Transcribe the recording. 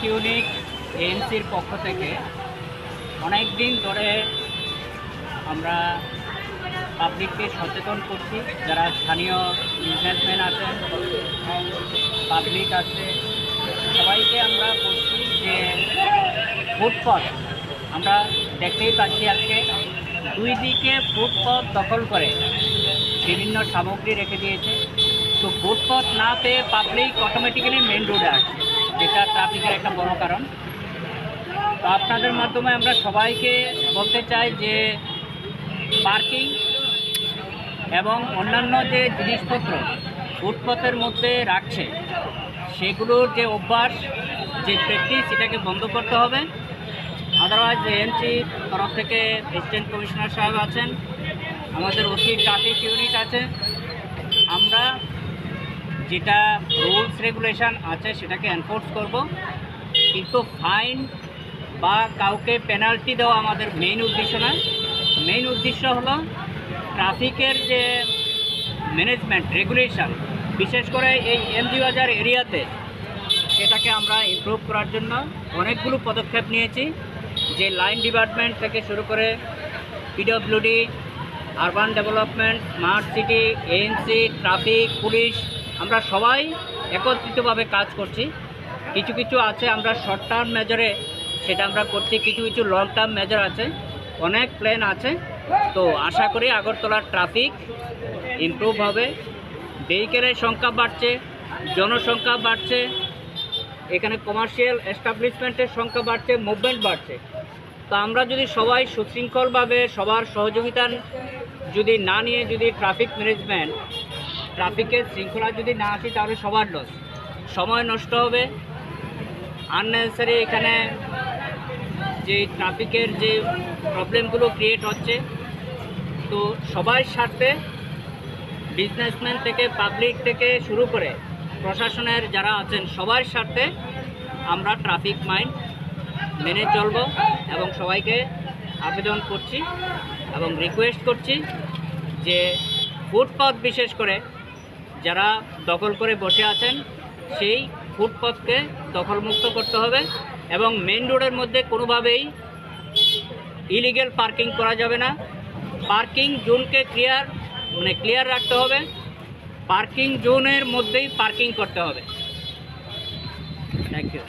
Unique এএমসির পক্ষ থেকে অনেক দিন ধরে আমরা পাবলিককে সচেতন করছি, যারা স্থানীয় বিজনেসম্যান আছেন, পাবলিক আছে, সবাইকে আমরা বলছি যে ফুটপাত আমরা দেখতেই পাচ্ছি আজকে দুই দিকে ফুটপাত দখল করে বিভিন্ন সামগ্রী রেখে দিয়েছে। তো ফুটপাত না পেয়ে পাবলিক অটোমেটিক্যালি মেন রোডে আসছে, যেটা ট্রাফিকের একটা বড় কারণ। তো আপনাদের মাধ্যমে আমরা সবাইকে বলতে চাই যে পার্কিং এবং অন্যান্য যে জিনিসপত্র ফুটপাতের মধ্যে রাখছে সেগুলোর যে অভ্যাস, যে প্র্যাকটিস, এটাকে বন্ধ করতে হবে। আদারওয়াইজ এএমসি তরফ থেকে অ্যাসিস্ট্যান্ট কমিশনার সাহেব আছেন, আমাদের ওসি ট্রাফিক ইউনিট আছে, আমরা যেটা রুলস রেগুলেশন আছে সেটাকে এনফোর্স করব, কিন্তু ফাইন বা কাউকে পেনাল্টি দেওয়া আমাদের মেইন উদ্দেশ্য নয়। মেইন উদ্দেশ্য হলো ট্রাফিকের যে ম্যানেজমেন্ট রেগুলেশন, বিশেষ করে এই এমজি বাজার এরিয়াতে, সেটাকে আমরা ইমপ্রুভ করার জন্য অনেকগুলো পদক্ষেপ নিয়েছি। যে লাইন ডিপার্টমেন্ট থেকে শুরু করে PWD, urban development, smart city, ANC, traffic, police, আমরা সবাই একত্রিতভাবে কাজ করছি। কিছু কিছু আছে আমরা শর্ট টার্ম মেজরে সেটা আমরা করছি, কিছু কিছু লং টার্ম মেজর আছে, অনেক প্ল্যান আছে। তো আশা করি আগরতলার ট্রাফিক ইমপ্রুভ হবে। ভেহিকেলের সংখ্যা বাড়ছে, জনসংখ্যা বাড়ছে, এখানে কমার্শিয়াল এস্টাবলিশমেন্টের সংখ্যা বাড়ছে, মুভমেন্ট বাড়ছে। তো আমরা যদি সবাই সুশৃঙ্খলভাবে সবার সহযোগিতা যদি না নিয়ে যদি ট্রাফিক ম্যানেজমেন্ট, ট্রাফিকের শৃঙ্খলা যদি না আসি, তাহলে সবার লস, সময় নষ্ট হবে, আননেসেসারি এখানে যে ট্রাফিকের যে প্রবলেমগুলো ক্রিয়েট হচ্ছে। তো সবার স্বার্থে বিজনেসম্যান থেকে পাবলিক থেকে শুরু করে প্রশাসনের যারা আছেন সবার স্বার্থে আমরা ট্রাফিক মাইন্ড মেনে চলব এবং সবাইকে আবেদন করছি এবং রিকোয়েস্ট করছি যে ফুটপাথ বিশেষ করে যারা দখল করে বসে আছেন সেই ফুটপাথকে দখলমুক্ত করতে হবে এবং মেন রোডের মধ্যে কোনোভাবেই ইলিগ্যাল পার্কিং করা যাবে না। পার্কিং জোনকে ক্লিয়ার রাখতে হবে, পার্কিং জোনের মধ্যেই পার্কিং করতে হবে। Thank you.